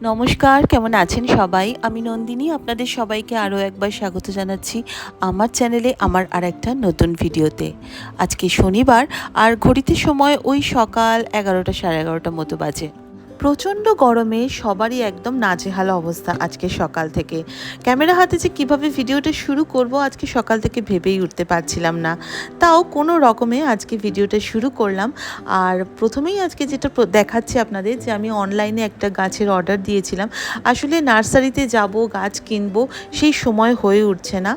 নমস্কার, কেমন আছেন সবাই? আমি নন্দিনী, আপনাদের সবাইকে আরও একবার স্বাগত জানাচ্ছি আমার চ্যানেলে আমার আরেকটা নতুন ভিডিওতে। আজকে শনিবার আর ঘড়িতে সময় ওই সকাল 11টা সাড়ে 11টার মতো বাজে। প্রচণ্ড গরমে সবারই একদম নাজেহাল অবস্থা আজকে সকাল থেকে। ক্যামেরা হাতে যে কীভাবে ভিডিওটা শুরু করব আজকে সকাল থেকে ভেবেই উঠতে পারছিলাম না, তাও কোনো রকমে আজকে ভিডিওটা শুরু করলাম। আর প্রথমেই আজকে যেটা দেখাচ্ছি আপনাদের, যে আমি অনলাইনে একটা গাছের অর্ডার দিয়েছিলাম। আসলে নার্সারিতে যাব, গাছ কিনবো, সেই সময় হয়ে উঠছে না।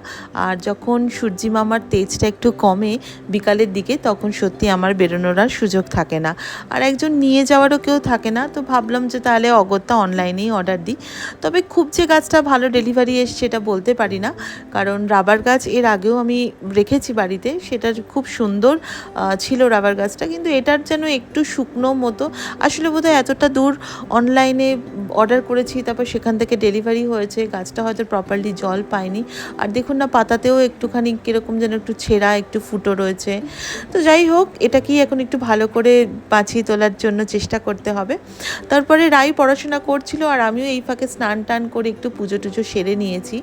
আর যখন সূর্যি মামার তেজটা একটু কমে বিকালের দিকে, তখন সত্যি আমার বেরোনোর আর সুযোগ থাকে না, আর একজন নিয়ে যাওয়ারও কেউ থাকে না। তো ভাবলাম যে তাহলে অগত্যা অনলাইনেই অর্ডার দিই। তবে খুব যে গাছটা ভালো ডেলিভারি এসছে এটা বলতে পারি না, কারণ রাবার গাছ এর আগেও আমি রেখেছি বাড়িতে, সেটা খুব সুন্দর ছিল রাবার গাছটা, কিন্তু এটার যেন একটু শুকনো মতো। আসলে বোধহয় এতটা দূর অনলাইনে অর্ডার করেছি, তারপর সেখান থেকে ডেলিভারি হয়েছে, গাছটা হয়তো প্রপারলি জল পায়নি। আর দেখুন না, পাতাতেও একটুখানি কীরকম যেন একটু ছেঁড়া, একটু ফুটো রয়েছে। তো যাই হোক, এটাকেই এখন একটু ভালো করে বাঁচিয়ে তোলার জন্য চেষ্টা করতে হবে। তারপরে রাই পড়াশোনা করছিল, আর আমিও এই ফাঁকে স্নান টান করে একটু পুজো টুজো সেরে নিয়েছি।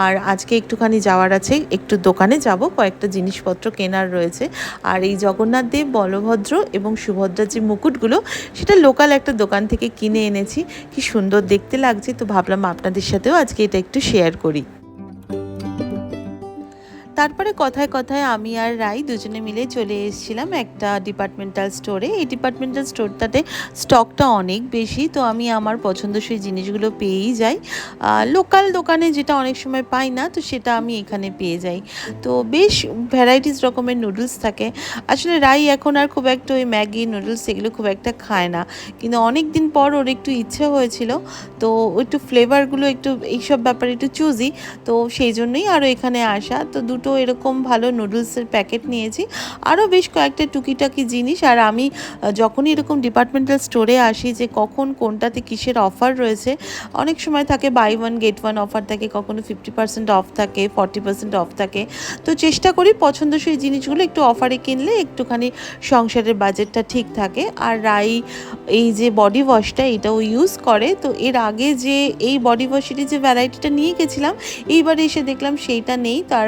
আর আজকে একটুখানি যাওয়ার আছে, একটু দোকানে যাব, কয়েকটা জিনিসপত্র কেনার রয়েছে। আর এই জগন্নাথ দেব, বলভদ্র এবং সুভদ্রার যে মুকুটগুলো, সেটা লোকাল একটা দোকান থেকে কিনে এনেছি। কি সুন্দর দেখতে লাগছে, তো ভাবলাম আপনাদের সাথেও আজকে এটা একটু শেয়ার করি। তারপরে কথায় কথায় আমি আর রাই দুজনে মিলে চলে এসেছিলাম একটা ডিপার্টমেন্টাল স্টোরে। এই ডিপার্টমেন্টাল স্টোরটাতে স্টকটা অনেক বেশি, তো আমি আমার পছন্দসই জিনিসগুলো পেয়েই যাই। লোকাল দোকানে যেটা অনেক সময় পাই না, তো সেটা আমি এখানে পেয়ে যাই। তো বেশ ভ্যারাইটিস রকমের নুডলস থাকে। আসলে রাই এখন আর খুব একটা ওই ম্যাগি নুডলস এগুলো খুব একটা খায় না, কিন্তু অনেক দিন পর ওর একটু ইচ্ছে হয়েছিল, তো একটু ফ্লেভারগুলো একটু এইসব ব্যাপারে একটু চুজি, তো সেই জন্যই আরও এখানে আসা। তো দুটো এরকম ভালো নুডলসের প্যাকেট নিয়েছি, আরও বেশ কয়েকটা টুকিটাকি জিনিস। আর আমি যখনই এরকম ডিপার্টমেন্টাল স্টোরে আসি, যে কখন কোনটাতে কিসের অফার রয়েছে, অনেক সময় থাকে buy one get one offer থাকে, কখনো 50% অফ থাকে, 40% অফ থাকে। তো চেষ্টা করি পছন্দসই জিনিসগুলো একটু অফারে কিনলে একটুখানি সংসারের বাজেটটা ঠিক থাকে। আর রাই এই যে বডি ওয়াশটা, এটাও ইউজ করে। তো এর আগে যে এই বডি ওয়াশেরই যে ভ্যারাইটিটা নিয়ে গেছিলাম, এইবারে এসে দেখলাম সেইটা নেই। তার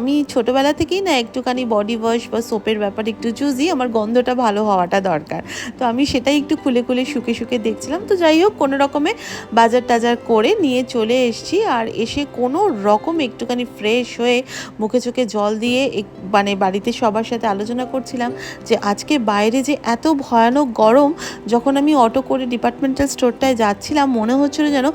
আমি ছোটোবেলা থেকেই না একটুখানি বডি ওয়াশ বা সোপের ব্যাপারে একটু চুজি, আমার গন্ধটা ভালো হওয়াটা দরকার। তো আমি সেটাই একটু খুলে খুলে শুকে শুকে দেখছিলাম। তো যাই হোক, কোনো রকমে বাজার টাজার করে নিয়ে চলে এসেছি। আর এসে কোনো রকম একটুখানি ফ্রেশ হয়ে মুখে চোখে জল দিয়ে মানে বাড়িতে সবার সাথে আলোচনা করছিলাম যে আজকে বাইরে যে এত ভয়ানক গরম। যখন আমি অটো করে ডিপার্টমেন্টাল স্টোরটায় যাচ্ছিলাম, মনে হচ্ছিল যেন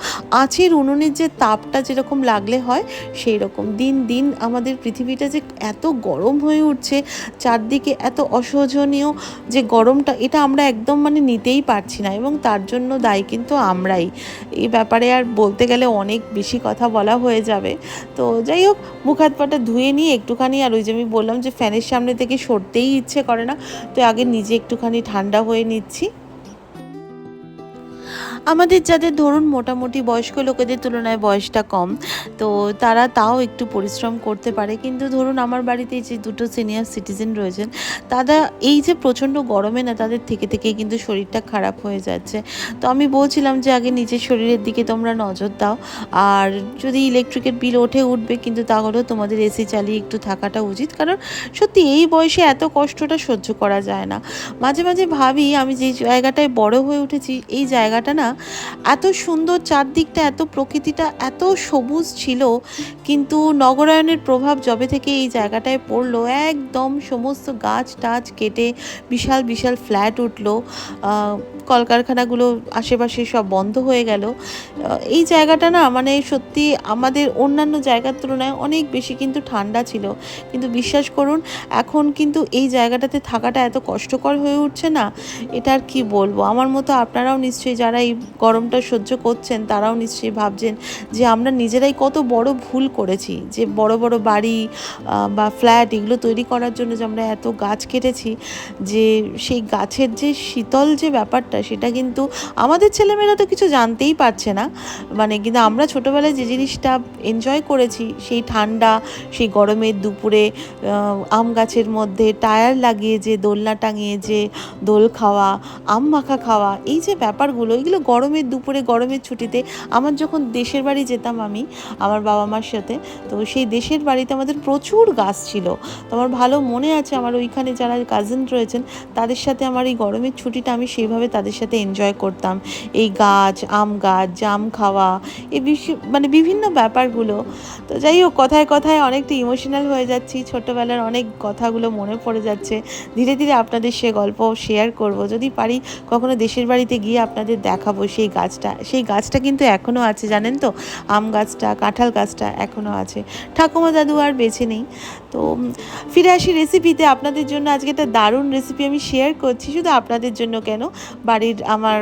আঁচের উনুনের যে তাপটা যেরকম লাগলে হয়, সেই রকম। দিন দিন আমাদের পৃথিবীটা যে এত গরম হয়ে উঠছে, চারদিকে এত অসহনীয় যে গরমটা, এটা আমরা একদম মানে নিতেই পারছি না, এবং তার জন্য দায়ী কিন্তু আমরাই। এই ব্যাপারে আর বলতে গেলে অনেক বেশি কথা বলা হয়ে যাবে। তো যাই হোক, মুখ হাত পাটা ধুয়ে নিয়ে একটুখানি, আর ওই যে আমি বললাম যে ফ্যানের সামনে থেকে সরতেই ইচ্ছে করে না, তো আগে নিজে একটুখানি ঠান্ডা হয়ে নিচ্ছি। আমাদের যাদের ধরুন মোটামুটি বয়স্ক লোকেদের তুলনায় বয়সটা কম, তো তারা তাও একটু পরিশ্রম করতে পারে। কিন্তু ধরুন আমার বাড়িতে যে দুটো সিনিয়র সিটিজেন রয়েছেন, তারা এই যে প্রচণ্ড গরমে না, তাদের থেকে থেকেই কিন্তু শরীরটা খারাপ হয়ে যাচ্ছে। তো আমি বলছিলাম যে আগে নিজের শরীরের দিকে তোমরা নজর দাও, আর যদি ইলেকট্রিকের বিল ওঠে উঠবে, কিন্তু তাহলেও তোমাদের এসি চালিয়ে একটু থাকাটা উচিত, কারণ সত্যি এই বয়সে এত কষ্টটা সহ্য করা যায় না। মাঝে মাঝে ভাবি, আমি যে জায়গাটায় বড় হয়ে উঠেছি, এই জায়গাটা না এত সুন্দর, চারদিকটা এত, প্রকৃতিটা এত সবুজ ছিল, কিন্তু নগরায়নের প্রভাব যবে থেকে এই জায়গাটায় পড়লো, একদম সমস্ত গাছ টাছ কেটে বিশাল বিশাল ফ্ল্যাট উঠলো, কলকারখানাগুলো আশেপাশে সব বন্ধ হয়ে গেল। এই জায়গাটা না মানে সত্যি আমাদের অন্যান্য জায়গার তুলনায় অনেক বেশি কিন্তু ঠান্ডা ছিল, কিন্তু বিশ্বাস করুন এখন কিন্তু এই জায়গাটাতে থাকাটা এত কষ্টকর হয়ে উঠছে না, এটা আর কি বলবো। আমার মতো আপনারাও নিশ্চয়ই যারা এই গরমটা সহ্য করছেন তারাও নিশ্চয়ই ভাবছেন যে আমরা নিজেরাই কত বড় ভুল করেছি, যে বড় বড় বাড়ি বা ফ্ল্যাট এগুলো তৈরি করার জন্য যে আমরা এত গাছ কেটেছি, যে সেই গাছের যে শীতল যে ব্যাপারটা সেটা কিন্তু আমাদের ছেলেমেয়েরা তো কিছু জানতেই পারছে না। মানে কিন্তু আমরা ছোটোবেলায় যে জিনিসটা এনজয় করেছি, সেই ঠান্ডা, সেই গরমের দুপুরে আম গাছের মধ্যে টায়ার লাগিয়ে যে দোলনা টাঙিয়ে যে দোল খাওয়া, আম মাখা খাওয়া, এই যে ব্যাপারগুলো, এগুলো গরমের দুপুরে গরমের ছুটিতে আমার যখন দেশের বাড়ি যেতাম আমি আমার বাবা মার সাথে, তো সেই দেশের বাড়িতে আমাদের প্রচুর গাছ ছিল। তো আমার ভালো মনে আছে, আমার ওইখানে যারা কাজিন রয়েছেন তাদের সাথে আমার এই গরমের ছুটিটা আমি সেইভাবে তাদের সাথে এনজয় করতাম। এই গাছ, আম গাছ, জাম খাওয়া, এই মানে বিভিন্ন ব্যাপারগুলো। তো যাই হোক, কথায় কথায় অনেকটা ইমোশনাল হয়ে যাচ্ছি, ছোটোবেলার অনেক কথাগুলো মনে পড়ে যাচ্ছে। ধীরে ধীরে আপনাদের সে গল্প শেয়ার করব, যদি পারি কখনো দেশের বাড়িতে গিয়ে আপনাদের দেখাবো সেই গাছটা। সেই গাছটা কিন্তু এখনও আছে, জানেন তো, আম গাছটা, কাঁঠাল গাছটা এখনও আছে। ঠাকুমা দাদু আর বেঁচে নেই। তো ফিরে আসি রেসিপিতে। আপনাদের জন্য আজকে একটা দারুণ রেসিপি আমি শেয়ার করছি, শুধু আপনাদের জন্য কেন, বাড়ির আমার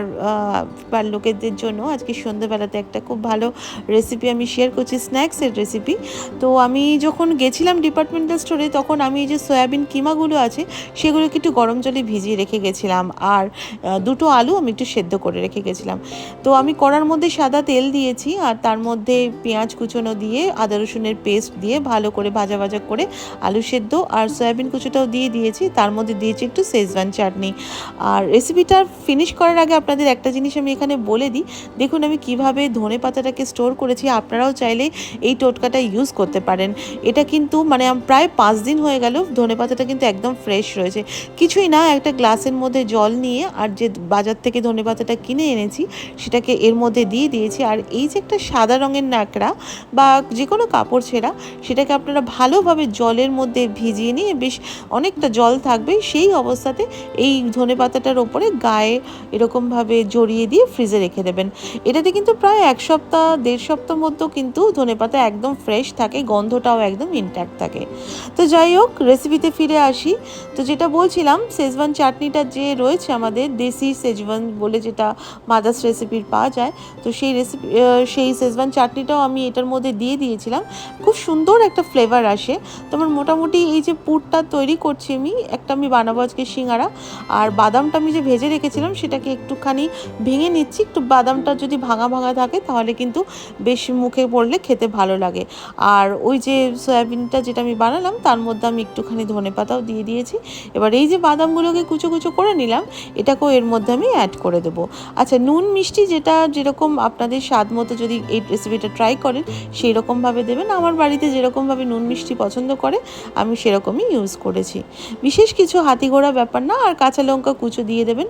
লোকেদের জন্য আজকে সন্ধ্যেবেলাতে একটা খুব ভালো রেসিপি আমি শেয়ার করছি, স্ন্যাক্সের রেসিপি। তো আমি যখন গেছিলাম ডিপার্টমেন্টাল স্টোরে, তখন আমি এই যে সয়াবিন কিমাগুলো আছে সেগুলোকে একটু গরম জলে ভিজিয়ে রেখে গেছিলাম, আর দুটো আলু আমি একটু সেদ্ধ করে রেখে গেছিলাম। তো আমি কড়ার মধ্যে সাদা তেল দিয়েছি, আর তার মধ্যে পেঁয়াজ কুচোনো দিয়ে আদা রসুনের পেস্ট দিয়ে ভালো করে ভাজা ভাজা করে আলু সেদ্ধ আর সয়াবিন কুচোটাও দিয়ে দিয়েছি, তার মধ্যে দিয়েছি একটু শেজওয়ান চাটনি। আর রেসিপিটা ফিনিশ করার আগে আপনাদের একটা জিনিস আমি এখানে বলে দিই, দেখুন আমি কিভাবে ধনে পাতাটাকে স্টোর করেছি। আপনারাও চাইলে এই টোটকাটা ইউজ করতে পারেন। এটা কিন্তু মানে প্রায় 5 দিন হয়ে গেল, ধনে পাতাটা কিন্তু একদম ফ্রেশ রয়েছে। কিছুই না, একটা গ্লাসের মধ্যে জল নিয়ে আর যে বাজার থেকে ধনে পাতাটা কিনে এনেছি সেটাকে এর মধ্যে দিয়ে দিয়েছি, আর এই যে একটা সাদা রঙের ন্যাকড়া বা যে কোনো কাপড় ছেঁড়া, সেটাকে আপনারা ভালোভাবে জলের মধ্যে ভিজিয়ে নিয়ে, বেশ অনেকটা জল থাকবে সেই অবস্থাতে এই ধনে পাতাটার ওপরে গায়ে এরকমভাবে জড়িয়ে দিয়ে ফ্রিজে রেখে দেবেন। এটাতে কিন্তু প্রায় 1 সপ্তাহ 1.5 সপ্তাহ মতো কিন্তু ধনে পাতা একদম ফ্রেশ থাকে, গন্ধটাও একদম ইনট্যাক্ট থাকে। তো যাই হোক, রেসিপিতে ফিরে আসি। তো যেটা বলছিলাম, শেজওয়ান চাটনিটা যে রয়েছে আমাদের, দেশি শেজওয়ান বলে যেটা মাদার্স রেসিপির পাওয়া যায়, তো সেই শেজওয়ান চাটনিটাও আমি এটার মধ্যে দিয়ে দিয়েছিলাম। খুব সুন্দর একটা ফ্লেভার আসে। তোমার মোটামুটি এই যে পুরটা তৈরি করছি আমি বানাবো আজকে সিঙ্গারা, আর বাদামটা আমি যে ভেজে রেখেছিলাম সেটাকে একটুখানি ভেঙে নিচ্ছি। একটু বাদামটা যদি ভাঙা ভাঙা থাকে তাহলে কিন্তু বেশ মুখে পড়লে খেতে ভালো লাগে। আর ওই যে সয়াবিনটা যেটা আমি বানালাম তার মধ্যে আমি একটুখানি ধনেপাতাও দিয়ে দিয়েছি। এবার এই যে বাদামগুলোকে কুচো কুচো করে নিলাম, এটাকেও এর মধ্যে আমি অ্যাড করে দেবো। আচ্ছা, নুন মিষ্টি যেরকম আপনাদের স্বাদ মতো যদি এই রেসিপিটা ট্রাই করেন সেই রকমভাবে দেবেন। আমার বাড়িতে যেরকমভাবে নুন মিষ্টি পছন্দ করে আমি সেরকমই ইউজ করেছি, বিশেষ কিছু হাতিগোড়া ব্যাপার না। আর কাঁচা লঙ্কা কুচো দিয়ে দেবেন।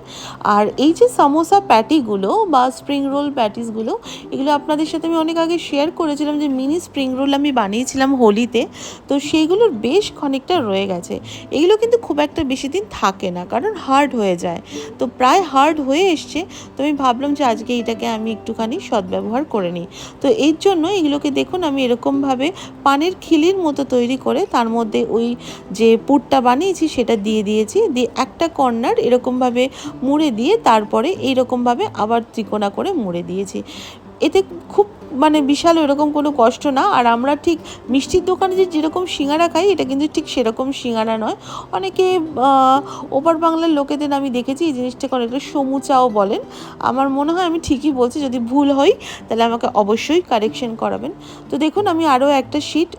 আর এই যে সামোসা প্যাটিগুলো বা স্প্রিং রোল প্যাটিসগুলো, এগুলো আপনাদের সাথে আমি অনেক আগে শেয়ার করেছিলাম যে মিনি স্প্রিং রোল আমি বানিয়েছিলাম হোলিতে, তো সেইগুলোর বেশ খানিকটা রয়ে গেছে। এগুলো কিন্তু খুব একটা বেশি দিন থাকে না, কারণ হার্ড হয়ে যায়। তো প্রায় হার্ড হয়ে এসছে, তো আমি ভাবলাম যে আজকে এটাকে আমি একটুখানি সদ্ব্যবহার করে নিই। তো এর জন্য এগুলোকে দেখুন আমি এরকমভাবে পানের খিলির মতো তৈরি করে তার মধ্যে ওই যে পুরটা বানিয়েছি সেটা দিয়ে দিয়েছি, দিয়ে একটা কর্নার এরকমভাবে মুড়ে দিয়ে তারপরে এইরকমভাবে আবার ত্রিকোণা করে মুড়ে দিয়েছি। এতে খুব মানে বিশাল এরকম কোনো কষ্ট না। আর আমরা ঠিক মিষ্টির দোকানে যে যেরকম সিঙ্গারা খাই, এটা কিন্তু ঠিক সেরকম সিঙ্গারা নয়। অনেকে ওপার বাংলার লোকেদের আমি দেখেছি এই জিনিসটাকে অনেকটা সমুচাও বলেন। আমার মনে হয় আমি ঠিকই বলছি, যদি ভুল হই তাহলে আমাকে অবশ্যই কারেকশন করাবেন। তো দেখুন আমি আরও একটা শিট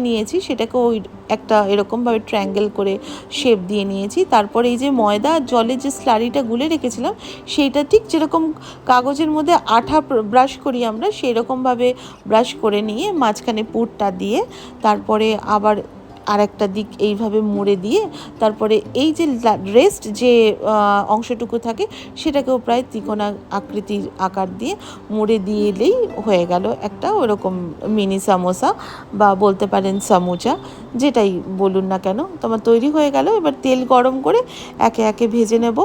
নিয়েছি, সেটাকে ওই একটা এরকমভাবে ট্রায়াঙ্গেল করে শেপ দিয়ে নিয়েছি। তারপরে এই যে ময়দা আর জলের যে স্লারিটা গুলে রেখেছিলাম, সেইটা ঠিক যেরকম কাগজের মধ্যে আঠা ব্রাশ করি আমরা, সেই রকমভাবে ব্রাশ করে নিয়ে মাঝখানে পুরটা দিয়ে তারপরে আবার আর একটা দিক এইভাবে মুড়ে দিয়ে তারপরে এই যে রেস্ট যে অংশটুকু থাকে সেটাকেও প্রায় ত্রিকোণা আকৃতির আকার দিয়ে মুড়ে দিলেই হয়ে গেল একটা ওরকম মিনি সামোসা, বা বলতে পারেন সামুচা, যেটাই বলুন না কেন। তোমার তৈরি হয়ে গেল। এবার তেল গরম করে একে একে ভেজে নেব।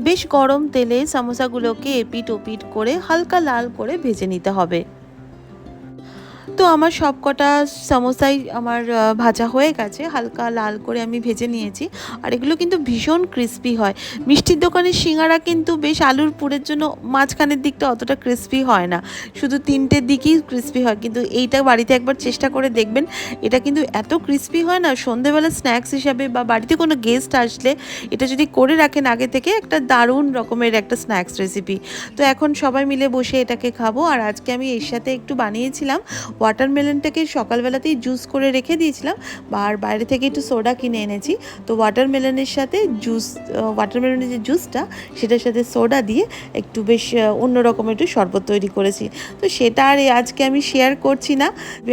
বেশ গরম তেলে সামোসাগুলোকে এপিট ওপিট করে হালকা লাল করে ভেজে নিতে হবে। তো আমার সব কটা সমোসাই আমার ভাজা হয়ে গেছে, হালকা লাল করে আমি ভেজে নিয়েছি। আর এগুলো কিন্তু ভীষণ ক্রিস্পি হয়। মিষ্টির দোকানের সিঙ্গারা কিন্তু বেশ আলুর পুরের জন্য মাঝখানের দিকটা অতটা ক্রিস্পি হয় না, শুধু তিনটের দিকেই ক্রিস্পি হয়। কিন্তু এইটা বাড়িতে একবার চেষ্টা করে দেখবেন, এটা কিন্তু এত ক্রিস্পি হয় না, সন্ধেবেলা স্ন্যাক্স হিসাবে বা বাড়িতে কোনো গেস্ট আসলে এটা যদি করে রাখেন আগে থেকে, একটা দারুণ রকমের একটা স্ন্যাক্স রেসিপি। তো এখন সবাই মিলে বসে এটাকে খাবো। আর আজকে আমি এর সাথে একটু বানিয়েছিলাম ওয়াটারমেলনটাকে, সকালবেলাতেই জুস করে রেখে দিয়েছিলাম, আর বাইরে থেকে একটু সোডা কিনে এনেছি। তো ওয়াটারমেলনের সাথে ওয়াটারমেলনের যে জুসটা, সেটার সাথে সোডা দিয়ে একটু বেশ অন্যরকম একটু শরবত তৈরি করেছি। তো সেটা আর আজকে আমি শেয়ার করছি না,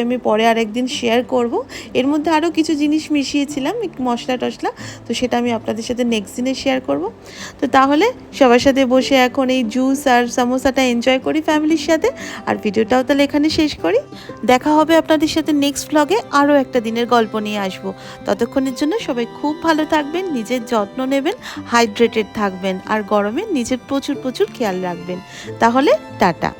আমি পরে আরেকদিন শেয়ার করব। এর মধ্যে আরও কিছু জিনিস মিশিয়েছিলাম, মশলা টশলা, তো সেটা আমি আপনাদের সাথে নেক্সট দিনে শেয়ার করব। তো তাহলে সবার সাথে বসে এখন এই জুস আর সামোসাটা এনজয় করি ফ্যামিলির সাথে। আর ভিডিওটাও তাহলে এখানে শেষ করি। দেখা হবে আপনাদের সাথে নেক্সট ভ্লগে, আরও একটা দিনের গল্প নিয়ে আসবো। ততক্ষণের জন্য সবাই খুব ভালো থাকবেন, নিজের যত্ন নেবেন, হাইড্রেটেড থাকবেন, আর গরমে নিজের প্রচুর প্রচুর খেয়াল রাখবেন। তাহলে টাটা।